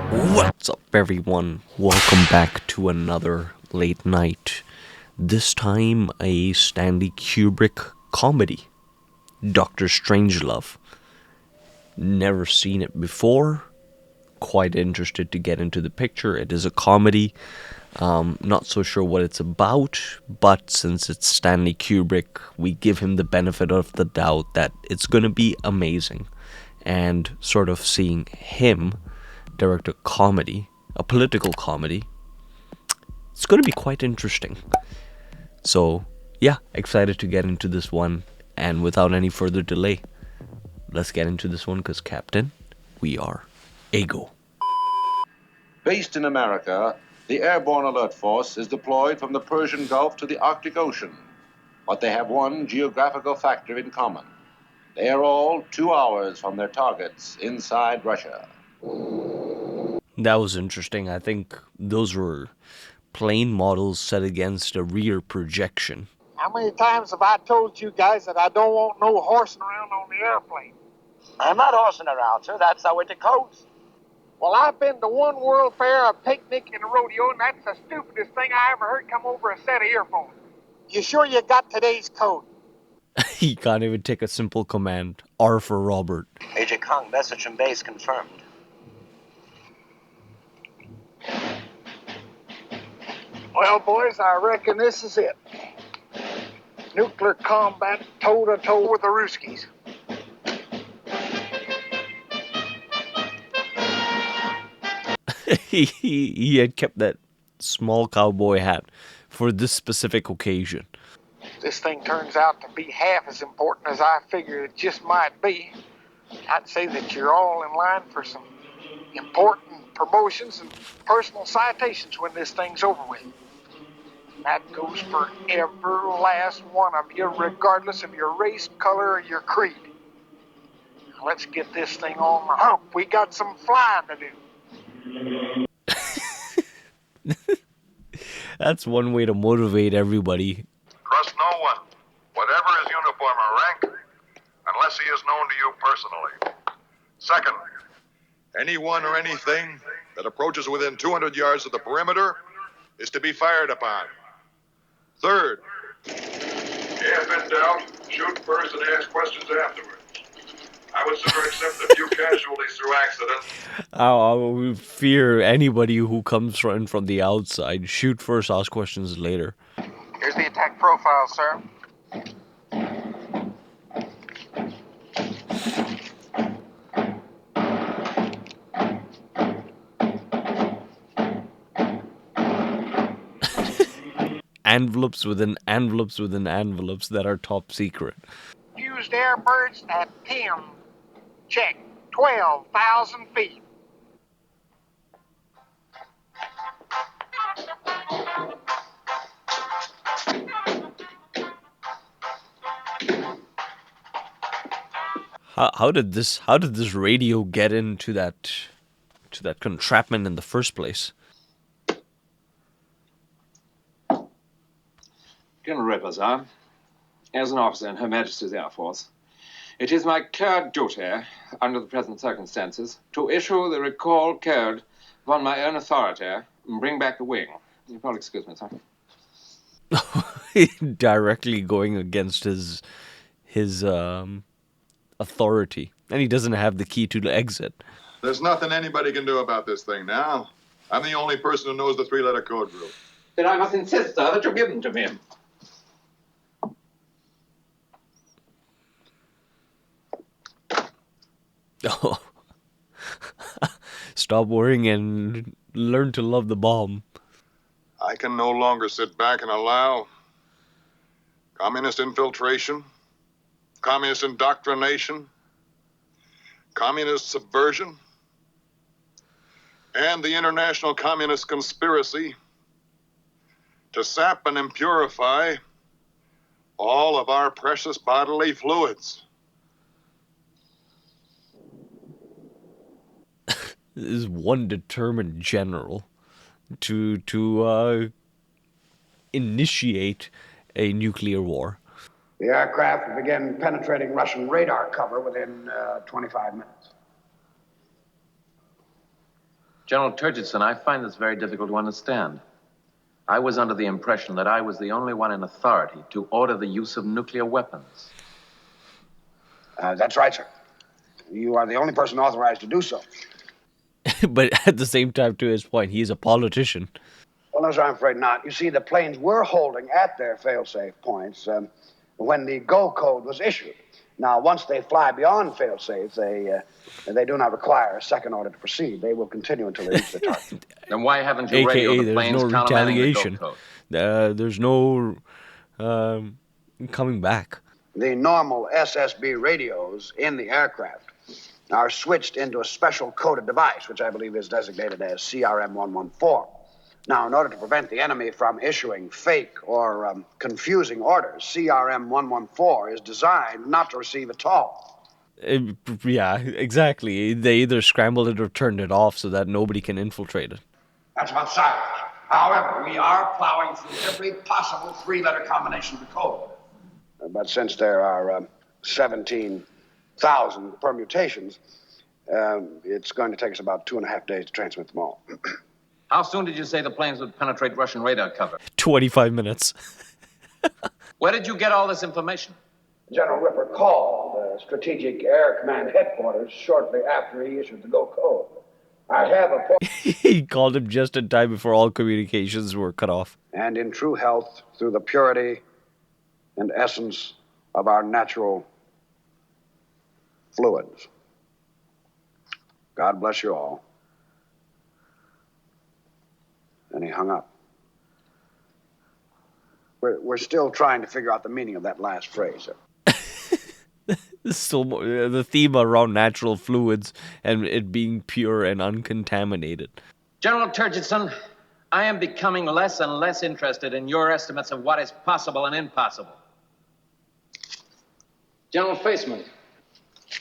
What's up, everyone? Welcome back to another late night. This time, a Stanley Kubrick comedy, Doctor Strangelove. Never seen it before. Quite interested to get into the picture. It is a comedy. Not so sure what it's about, but since it's Stanley Kubrick, we give him the benefit of the doubt that it's going to be amazing. And sort of seeing him direct a comedy, a political comedy, it's going to be quite interesting. So, yeah, excited to get into this one. And without any further delay, let's get into this one because, Captain, we are Ego. Based in America, the Airborne Alert Force is deployed from the Persian Gulf to the Arctic Ocean. But they have one geographical factor in common. They are all 2 hours from their targets inside Russia. That was interesting. I think those were plane models set against a rear projection. How many times have I told you guys that I don't want no horsing around on the airplane? I'm not horsing around, sir. That's our winter coats. Well, I've been to one World Fair, a picnic, and a rodeo, and that's the stupidest thing I ever heard come over a set of earphones. You sure you got today's code? He can't even take a simple command. R for Robert. Agent Kong, message from base confirmed. Well, boys, I reckon this is it. Nuclear combat toe-to-toe with the Ruskies. he had kept that small cowboy hat for this specific occasion. This thing turns out to be half as important as I figured it just might be. I'd say that you're all in line for some important promotions and personal citations when this thing's over with. That goes for every last one of you, regardless of your race, color, or your creed. Now let's get this thing on the hump. We got some flying to do. That's one way to motivate everybody. Trust no one, whatever his uniform or rank, unless he is known to you personally. Second, anyone or anything that approaches within 200 yards of the perimeter is to be fired upon. Third, if in doubt, shoot first and ask questions afterwards. I would sooner accept a few casualties through accident. I would fear anybody who comes from the outside. Shoot first, ask questions later. Here's the attack profile, sir. Envelopes within envelopes within envelopes that are top secret. Used airbirds at 10. Check. 12,000 feet. How did this radio get into that contraption in the first place? General Representative, as an officer in Her Majesty's Air Force, it is my clear duty, under the present circumstances, to issue the recall code upon my own authority and bring back the wing. You'll probably excuse me, sir. Directly going against his authority, and he doesn't have the key to the exit. There's nothing anybody can do about this thing now. I'm the only person who knows the three-letter code group. Then I must insist, sir, that you give them to me. Oh. Stop worrying and learn to love the bomb. I can no longer sit back and allow communist infiltration, communist indoctrination, communist subversion, and the international communist conspiracy to sap and impurify all of our precious bodily fluids. This is one determined general to initiate a nuclear war. The aircraft began penetrating Russian radar cover within 25 minutes. General Turgidson, I find this very difficult to understand. I was under the impression that I was the only one in authority to order the use of nuclear weapons. That's right, sir. You are the only person authorized to do so. But at the same time, to his point, he's a politician. Well, no, sir, I'm afraid not. You see, the planes were holding at their fail-safe points when the go code was issued. Now, once they fly beyond fail-safe, they do not require a second order to proceed. They will continue until they reach the target. Then why haven't you AKA, radioed the there's planes no countermanding the retaliation. go code? There's no coming back. The normal SSB radios in the aircraft are switched into a special coded device, which I believe is designated as CRM-114. Now, in order to prevent the enemy from issuing fake or confusing orders, CRM-114 is designed not to receive at all. Yeah, exactly. They either scrambled it or turned it off so that nobody can infiltrate it. That's about silence. However, we are plowing through every possible three-letter combination of the code. But since there are 17,000 permutations, it's going to take us about 2.5 days to transmit them all. How soon did you say the planes would penetrate Russian radar cover? 25 minutes. Where did you get all this information? General Ripper called the Strategic Air Command headquarters shortly after he issued the go code. I have a... He called him just in time before all communications were cut off. And in true health, through the purity and essence of our natural fluids. God bless you all. And he hung up. We're still trying to figure out the meaning of that last phrase, sir. Still the theme around natural fluids and it being pure and uncontaminated. General Turgidson, I am becoming less and less interested in your estimates of what is possible and impossible. General Faceman.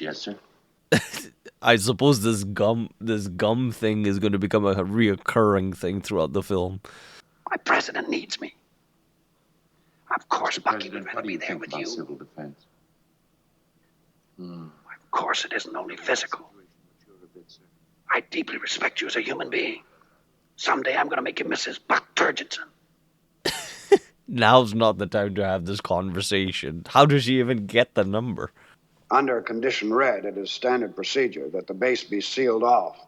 Yes, sir. I suppose this gum thing is going to become a reoccurring thing throughout the film. My president needs me. Of course, Bucky would President, rather what do be you there think with about you. civil defense? Of course, it isn't only physical. I deeply respect you as a human being. Someday I'm going to make you Mrs. Buck Turgidson. Now's not the time to have this conversation. How does she even get the number? Under condition red, it is standard procedure that the base be sealed off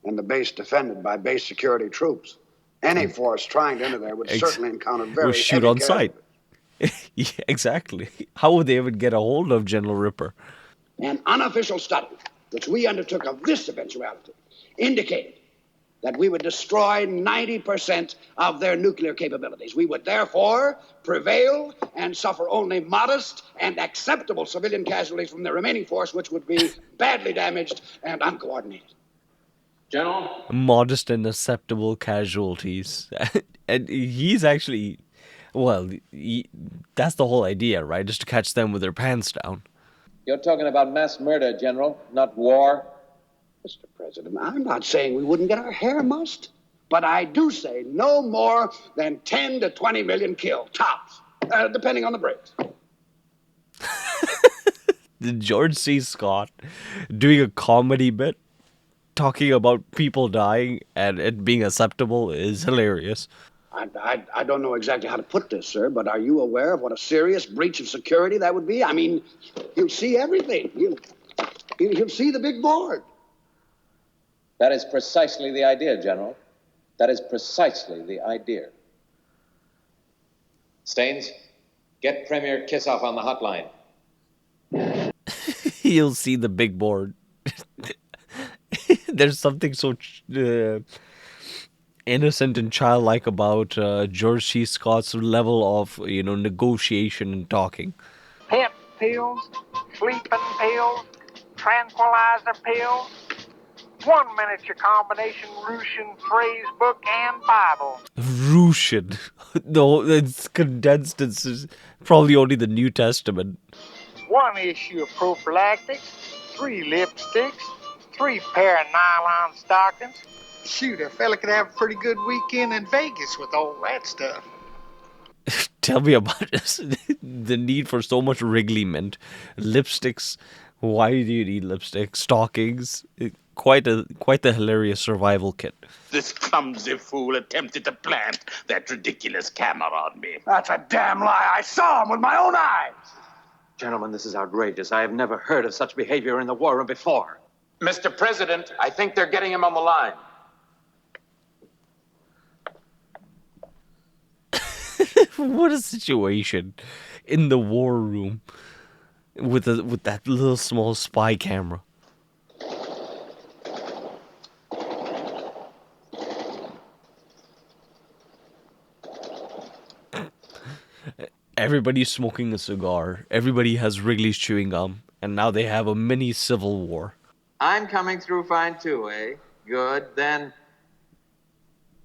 and the base defended by base security troops. Any force trying to enter there would certainly encounter very We'll shoot heavy on casualties. sight. Yeah, exactly. How would they even get a hold of General Ripper? An unofficial study, which we undertook of this eventuality, indicated that we would destroy 90% of their nuclear capabilities. We would therefore prevail and suffer only modest and acceptable civilian casualties from the remaining force, which would be badly damaged and uncoordinated. General? Modest and acceptable casualties. And he's actually, well, that's the whole idea, right? Just to catch them with their pants down. You're talking about mass murder, General, not war. Mr. President, I'm not saying we wouldn't get our hair mussed, but I do say no more than 10 to 20 million killed, tops, depending on the breaks. George C. Scott doing a comedy bit, talking about people dying and it being acceptable is hilarious. I don't know exactly how to put this, sir, but are you aware of what a serious breach of security that would be? I mean, you'll see everything. You'll see the big board. That is precisely the idea, General. That is precisely the idea. Staines, get Premier Kissoff on the hotline. You'll see the big board. There's something so innocent and childlike about George C. Scott's level of, negotiation and talking. Pep pills, sleeping pills, tranquilizer pills, 1 miniature combination Russian phrase book and Bible. Russian. No, it's condensed. It's probably only the New Testament. 1 issue of prophylactics, 3 lipsticks, 3 pair of nylon stockings. Shoot, a fella could have a pretty good weekend in Vegas with all that stuff. Tell me about this. The need for so much Wrigley mint. Lipsticks. Why do you need lipstick? Stockings. quite the hilarious survival kit. This clumsy fool attempted to plant that ridiculous camera on me. That's a damn lie. I saw him with my own eyes. Gentlemen, this is outrageous. I have never heard of such behavior in the war room before. Mr. President, I think they're getting him on the line. What a situation in the war room with that little small spy camera. Everybody's smoking a cigar. Everybody has Wrigley's chewing gum, and now they have a mini civil war. I'm coming through fine too, eh? Good, then.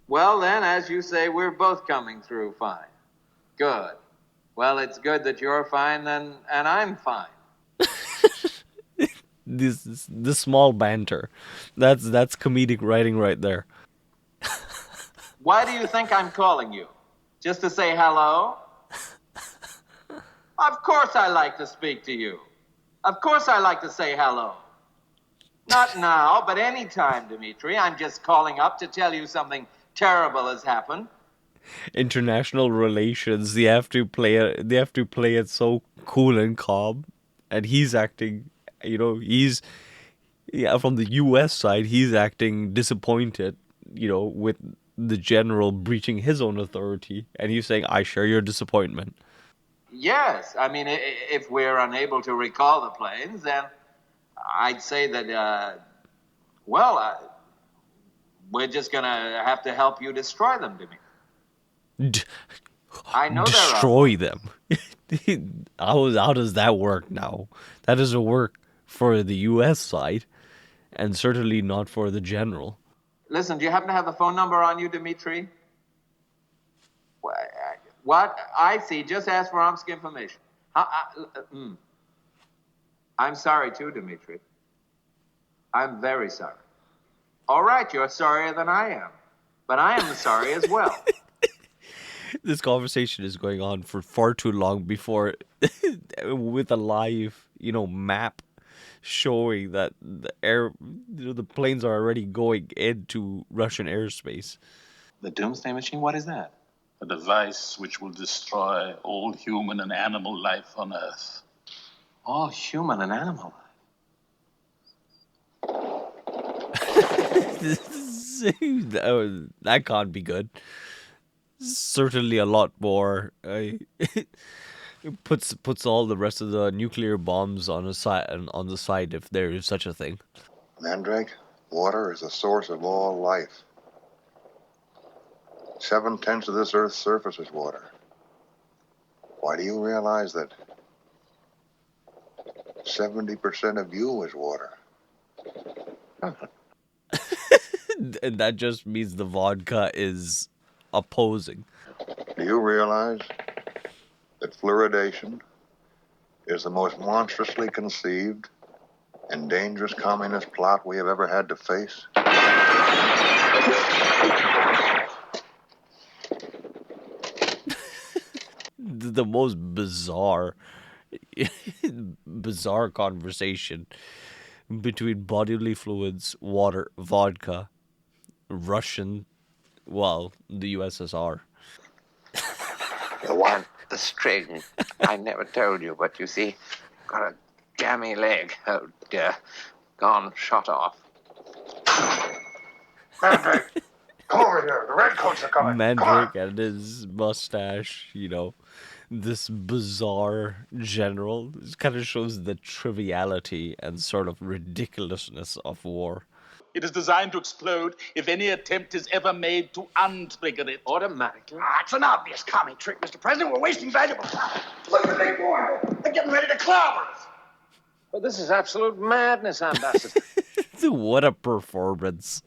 Well, then, as you say, we're both coming through fine. Good. Well, it's good that you're fine, then, and I'm fine. This small banter. That's comedic writing right there. Why do you think I'm calling you? Just to say hello? Of course I like to speak to you. Of course I like to say hello. Not now, but any time, Dimitri. I'm just calling up to tell you something terrible has happened. International relations. They have to play it so cool and calm, and he's acting. From the U.S. side, he's acting disappointed. With the general breaching his own authority, and he's saying, "I share your disappointment." Yes, I mean, if we're unable to recall the planes, then I'd say that, we're just going to have to help you destroy them, Dimitri. I know destroy them. How does that work now? That doesn't work for the U.S. side, and certainly not for the general. Listen, do you happen to have the phone number on you, Dimitri? What? I see. Just ask for Omsk information. I'm sorry too, Dimitri. I'm very sorry. All right, you're sorrier than I am. But I am sorry as well. This conversation is going on for far too long before, with a live, map showing that the planes are already going into Russian airspace. The Doomsday Machine? What is that? A device which will destroy all human and animal life on Earth. All human and animal life? That can't be good. Certainly a lot more. It puts all the rest of the nuclear bombs on the side if there is such a thing. Mandrake, water is the source of all life. 7/10 of this Earth's surface is water. Why do you realize that 70% of you is water? And that just means the vodka is opposing. Do you realize that fluoridation is the most monstrously conceived and dangerous communist plot we have ever had to face? The most bizarre conversation between bodily fluids, water, vodka, Russian, the USSR. You want the string? I never told you, but you see, got a gammy leg. Oh dear, gone shot off. Mandrake, come over here. The redcoats are coming. Mandrake and his mustache, this bizarre general. It kind of shows the triviality and sort of ridiculousness of war. It is designed to explode if any attempt is ever made to untrigger it. Automatically? It's an obvious commie trick, Mr. President. We're wasting valuable time. Look at the big boy. They're getting ready to clobber us. But this is absolute madness, Ambassador. What a performance.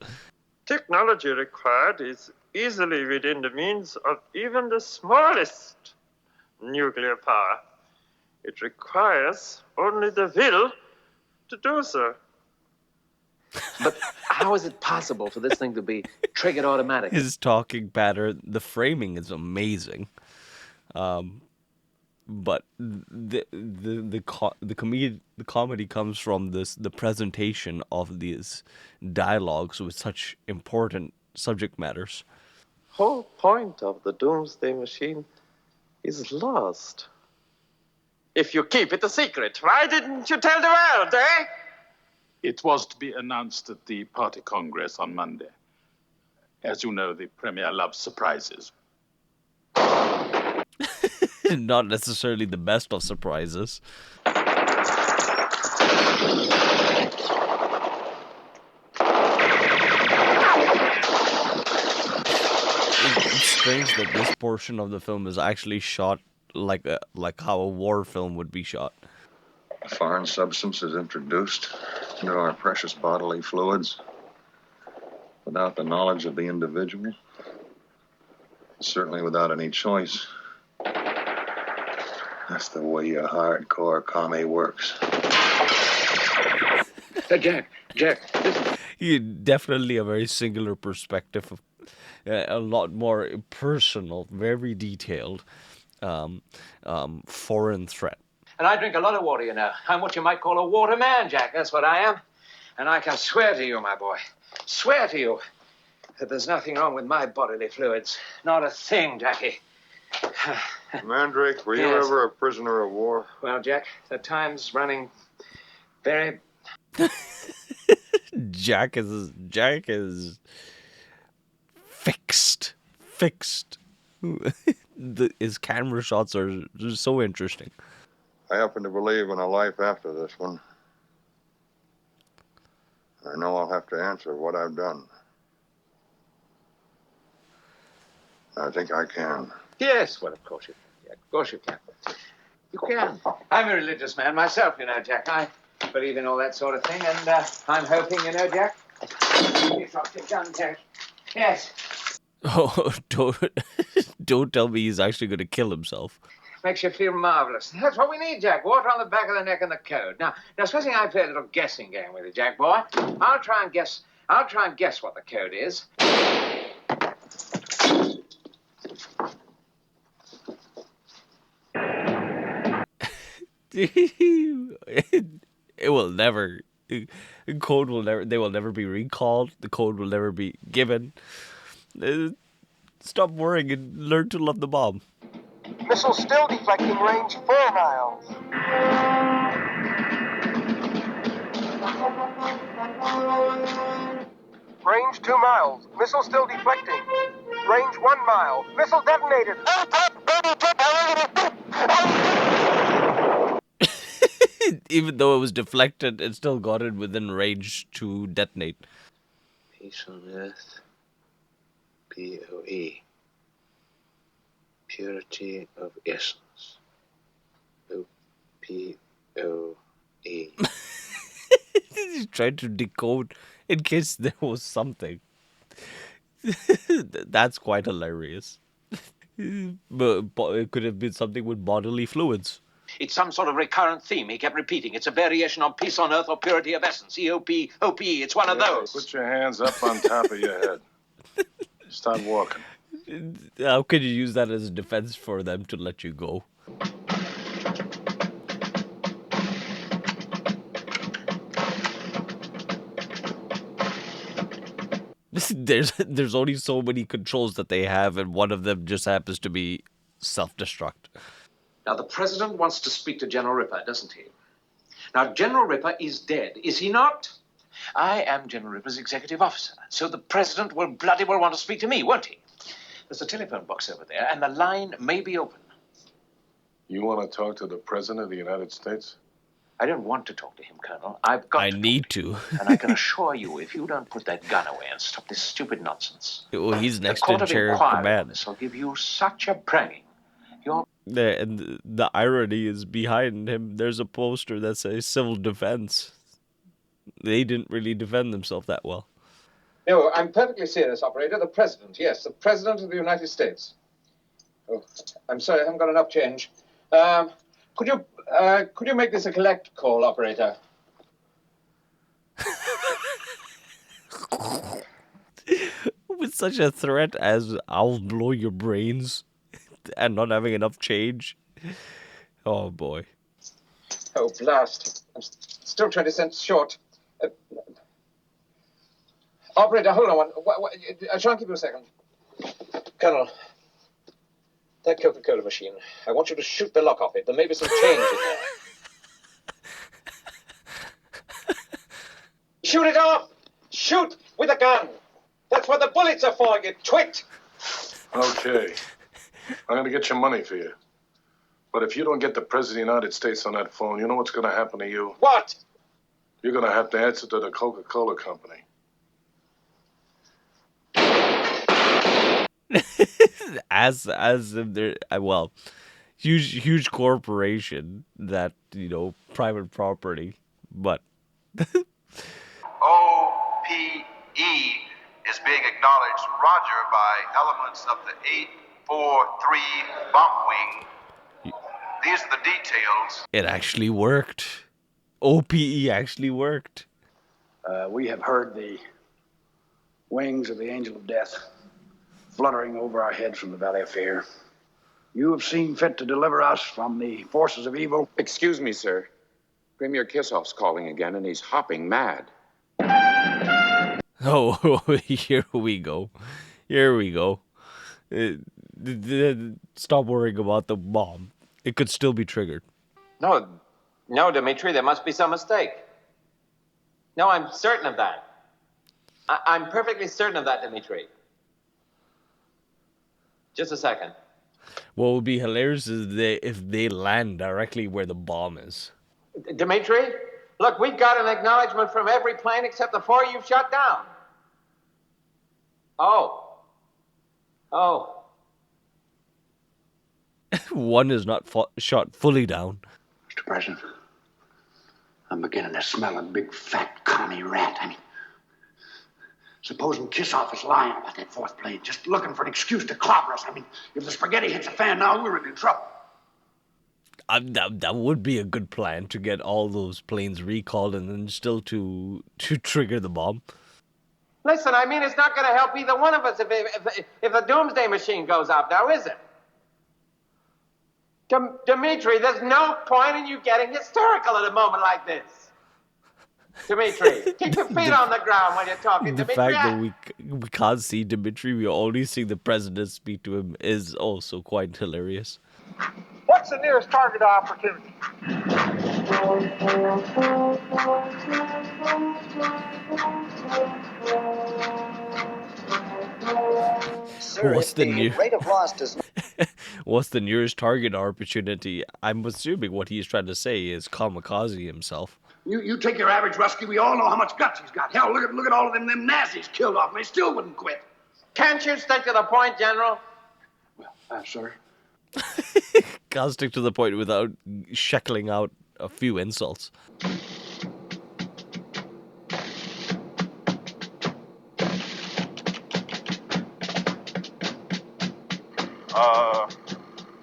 Technology required is easily within the means of even the smallest nuclear power. It requires only the will to do so. But how is it possible for this thing to be triggered automatically? His talking pattern, the framing is amazing. but the comedy comes from the presentation of these dialogues with such important subject matters. Whole point of the Doomsday Machine is lost. If you keep it a secret, why didn't you tell the world, eh? It was to be announced at the party congress on Monday. As you know, the Premier loves surprises. Not necessarily the best of surprises. It's strange that this portion of the film is actually shot like how a war film would be shot. A foreign substance is introduced into our precious bodily fluids without the knowledge of the individual, certainly without any choice. That's the way a hardcore commie works. Jack, listen. You definitely a very singular perspective of a lot more personal, very detailed foreign threat. And I drink a lot of water, you know. I'm what you might call a water man, Jack. That's what I am. And I can swear to you, my boy, swear to you, that there's nothing wrong with my bodily fluids. Not a thing, Jackie. Mandrake, were you ever a prisoner of war? Well, Jack, the time's running very... Jack is fixed. His camera shots are just so interesting. I happen to believe in a life after this one. I know I'll have to answer what I've done. I think I can. Yes, well, of course you can, Jack. Of course you can. You can. I'm a religious man myself, you know, Jack. I believe in all that sort of thing, and I'm hoping, you know, Jack. You dropped your gun, Jack. Yes. Oh, don't tell me he's actually going to kill himself. Makes you feel marvelous. That's what we need, Jack. Water on the back of the neck and the code. Now, supposing I play a little guessing game with you, Jack boy. I'll try and guess what the code is. It will never. Code will never. They will never be recalled. The code will never be given. Stop worrying and learn to love the bomb. Missile still deflecting, range 4 miles. Range 2 miles. Missile still deflecting. Range 1 mile. Missile detonated. Even though it was deflected, it still got it within range to detonate. Peace on earth. POE. Purity of essence. O-P-O-E. He's trying to decode in case there was something. That's quite hilarious. But it could have been something with bodily fluids. It's some sort of recurrent theme. He kept repeating. It's a variation on peace on earth or purity of essence. E-O-P-O-P. It's one of those. Put your hands up on top of your head. Start walking. How could you use that as a defense for them to let you go? There's only so many controls that they have, and one of them just happens to be self-destruct. Now, the president wants to speak to General Ripper, doesn't he? Now, General Ripper is dead, is he not? I am General Ripper's executive officer, so the president will bloody well want to speak to me, won't he? There's a telephone box over there, and the line may be open. You want to talk to the President of the United States? I don't want to talk to him, Colonel. I've got I need to. And I can assure you, if you don't put that gun away and stop this stupid nonsense... Well, he's next in chair of command. This will give you such a pranging. And the irony is behind him, there's a poster that says civil defense. They didn't really defend themselves that well. No, I'm perfectly serious, operator. The president, yes, the president of the United States. Oh, I'm sorry, I haven't got enough change. Could you make this a collect call, operator? With such a threat as I'll blow your brains and not having enough change, Oh, boy. Oh, blast. I'm still 20 cents short. Operator, hold on one. Try and keep you a second. Colonel, that Coca-Cola machine, I want you to shoot the lock off it. There may be some change in there. Shoot it off! Shoot with a gun! That's what the bullets are for, you twit! Okay. I'm going to get your money for you. But if you don't get the President of the United States on that phone, you know what's going to happen to you? What? You're going to have to answer to the Coca-Cola company. as if they're well, huge corporation that, you know, private property, but OPE is being acknowledged, Roger, by elements of the 843 bomb wing. These are the details. it actually worked. OPE actually worked. We have heard the wings of the angel of death fluttering over our heads from the Valley of Fear. You have seen fit to deliver us from the forces of evil. Excuse me, sir. Premier Kissoff's calling again, and he's hopping mad. Oh, here we go. Here we go. Stop worrying about the bomb. It could still be triggered. No, Dmitri, there must be some mistake. No, I'm certain of that. I'm perfectly certain of that, Dmitri. Just a second. What would be hilarious is if they land directly where the bomb is. Dmitri, look, we've got an acknowledgement from every plane except the 4 you've shot down. Oh. One is not shot fully down. Mr. President, I'm beginning to smell a big fat commie rat. I mean, supposing Kissoff is lying about that fourth plane, just looking for an excuse to clobber us. I mean, if the spaghetti hits the fan now, we're in trouble. That would be a good plan, to get all those planes recalled and then still to trigger the bomb. Listen, I mean, it's not going to help either one of us if the doomsday machine goes off now, is it? Dmitri, there's no point in you getting hysterical at a moment like this. Dmitri, keep your feet on the ground when you're talking, The Dmitri. fact that we can't see Dmitri, we're only seeing the president speak to him, is also quite hilarious. What's the nearest target opportunity? Sir, What's if the the rate of loss does not... What's the nearest target opportunity? I'm assuming what he's trying to say is kamikaze himself. You take your average Rusky, we all know how much guts he's got. Hell, look at all of them Nazis killed off, and they still wouldn't quit. Can't you stick to the point, General? Well, sir. Can't stick to the point without sheckling out a few insults.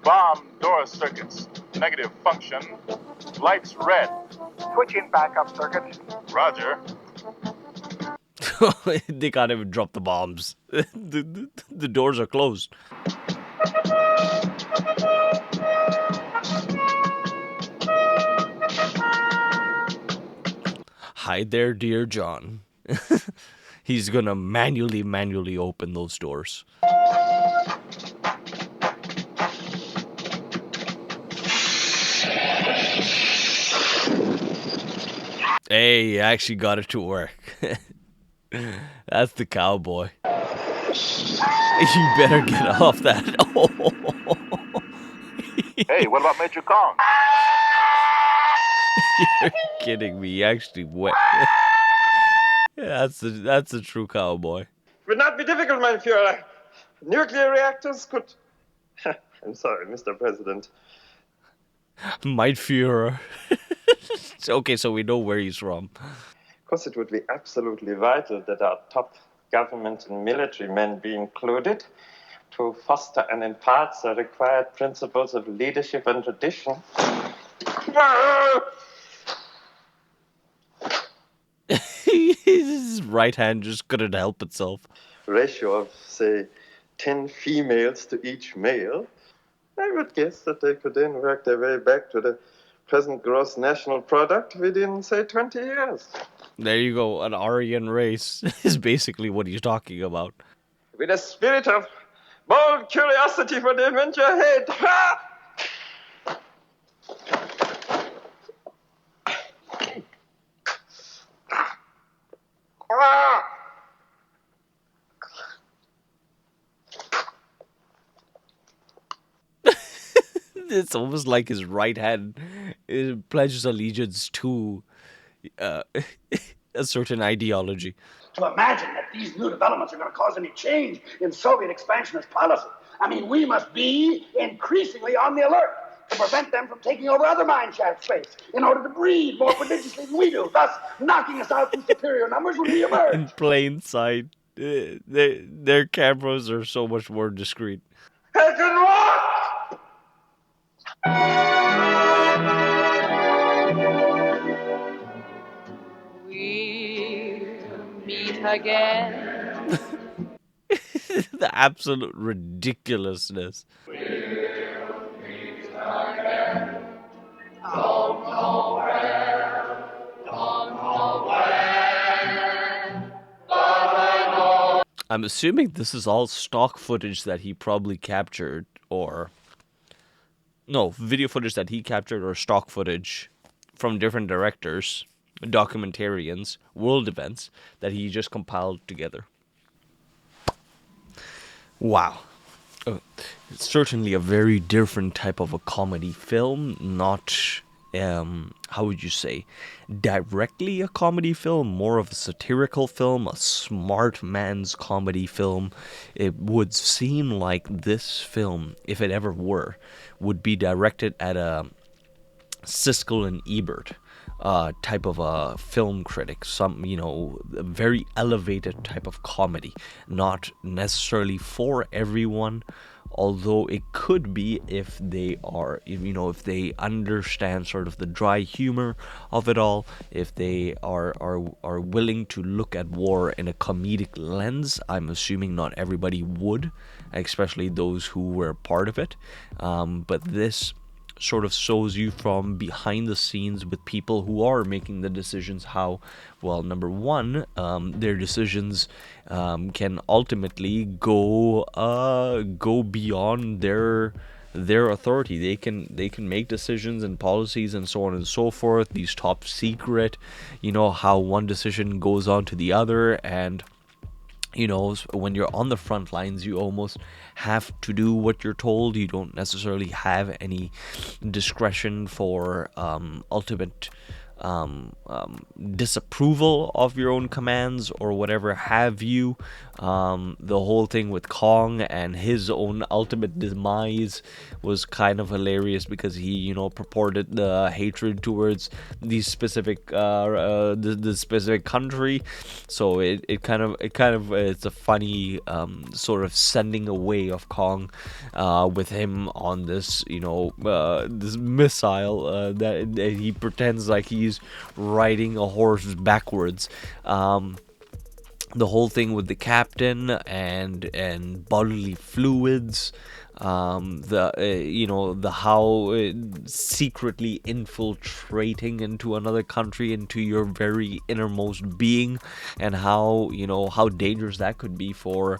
Bomb door circuits. Negative function. Lights red. Switching backup circuit. Roger. They can't even drop the bombs. The doors are closed. Hi there, dear John. He's gonna manually open those doors. Hey, you actually got it to work. That's the cowboy. You better get off that. Hey, what about Major Kong? You're kidding me. He actually went. Yeah, that's a true cowboy. It would not be difficult, mein Führer. Nuclear reactors could... I'm sorry, Mr. President. Mein Führer. Okay, so we know where he's from. Of course, it would be absolutely vital that our top government and military men be included to foster and impart the required principles of leadership and tradition. His right hand just couldn't help itself. Ratio of, say, 10 females to each male. I would guess that they could then work their way back to the present gross national product within, say, 20 years. There you go. An Aryan race is basically what he's talking about. With a spirit of bold curiosity for the adventure ahead. Ha! It's almost like his right hand pledges allegiance to a certain ideology. To imagine that these new developments are going to cause any change in Soviet expansionist policy. I mean, we must be increasingly on the alert to prevent them from taking over other mine shaft space in order to breed more prodigiously than we do, thus knocking us out in superior numbers when we emerge. In plain sight. Their cameras are so much more discreet. I can walk! We'll meet again. The absolute ridiculousness. I'm assuming this is all stock footage that he probably captured, or no, video footage that he captured, or stock footage from different directors, documentarians, world events that he just compiled together. Wow. It's certainly a very different type of a comedy film, not, how would you say, directly a comedy film, more of a satirical film, a smart man's comedy film. It would seem like this film, if it ever were, would be directed at a Siskel and Ebert type of a film critic, some, a very elevated type of comedy, not necessarily for everyone, although it could be if they are, if they understand sort of the dry humor of it all, if they are willing to look at war in a comedic lens. I'm assuming not everybody would, especially those who were part of it, but this sort of shows you from behind the scenes with people who are making the decisions how, well, number one, their decisions can ultimately go beyond their authority. They can make decisions and policies and so on and so forth. These top secret, how one decision goes on to the other, and when you're on the front lines, you almost have to do what you're told. You don't necessarily have any discretion for ultimate disapproval of your own commands or whatever have you. The whole thing with Kong and his own ultimate demise was kind of hilarious because he, purported the hatred towards these specific the specific country. So it's a funny sort of sending away of Kong with him on this this missile that he pretends like he's riding a horse backwards. The whole thing with the captain and bodily fluids, the how secretly infiltrating into another country, into your very innermost being, and how dangerous that could be for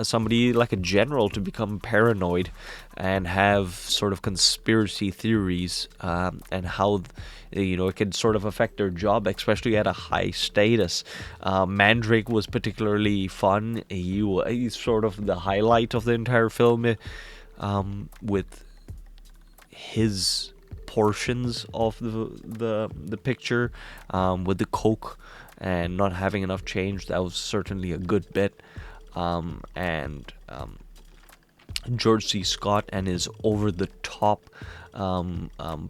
somebody like a general to become paranoid and have sort of conspiracy theories, and how it can sort of affect their job, especially at a high status. Mandrake was particularly fun. He's sort of the highlight of the entire film, with his portions of the picture, with the coke and not having enough change. That was certainly a good bit, and George C. Scott and his over-the-top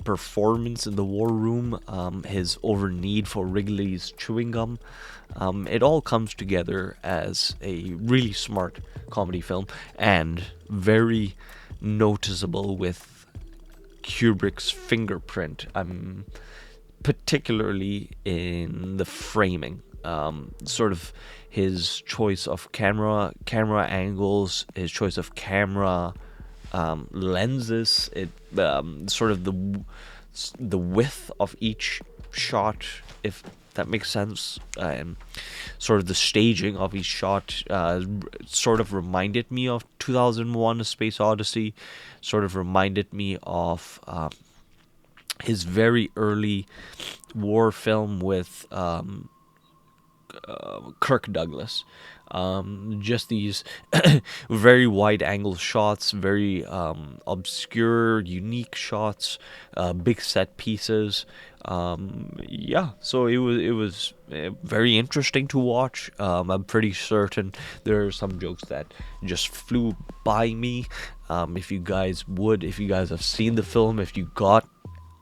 performance in the war room, his over-need for Wrigley's chewing gum. It all comes together as a really smart comedy film, and very noticeable with Kubrick's fingerprint, particularly in the framing. Sort of his choice of camera angles, his choice of camera lenses, sort of the width of each shot, if that makes sense, and sort of the staging of each shot sort of reminded me of 2001: A Space Odyssey, sort of reminded me of his very early war film with Kirk Douglas. Just these very wide angle shots, very obscure, unique shots, big set pieces. Yeah, so it was very interesting to watch. I'm pretty certain there are some jokes that just flew by me. If you guys have seen the film, if you got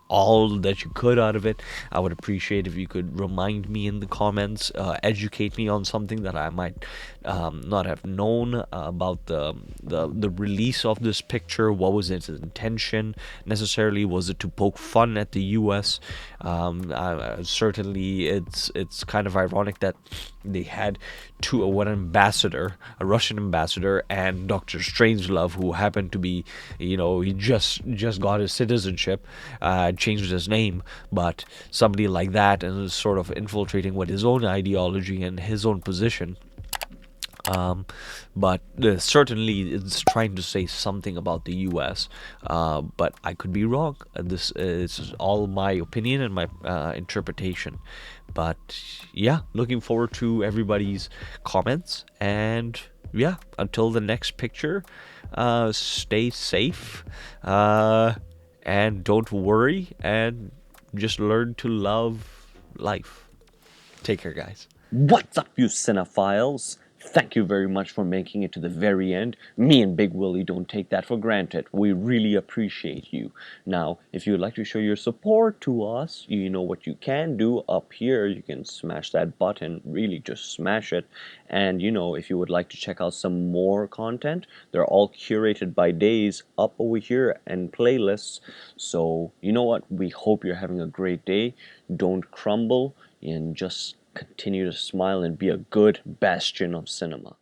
all that you could out of it, I would appreciate if you could remind me in the comments, educate me on something that I might not have known about the release of this picture. What was its intention necessarily? Was it to poke fun at the US? Certainly it's kind of ironic that they had one ambassador, a Russian ambassador, and Dr. Strangelove, who happened to be, he just got his citizenship, changed his name, but somebody like that, and is sort of infiltrating with his own ideology and his own position. But certainly it's trying to say something about the US, but I could be wrong. This is all my opinion and my interpretation. But yeah, looking forward to everybody's comments, and yeah, until the next picture, stay safe, and don't worry, and just learn to love life. Take care, guys. What's up, you cinephiles? Thank you very much for making it to the very end. Me and Big Willie don't take that for granted. We really appreciate you. Now, if you would like to show your support to us, you know what you can do up here. You can smash that button, really just smash it. And if you would like to check out some more content, they're all curated by days up over here and playlists. So, you know what? We hope you're having a great day. Don't crumble and just continue to smile and be a good bastion of cinema.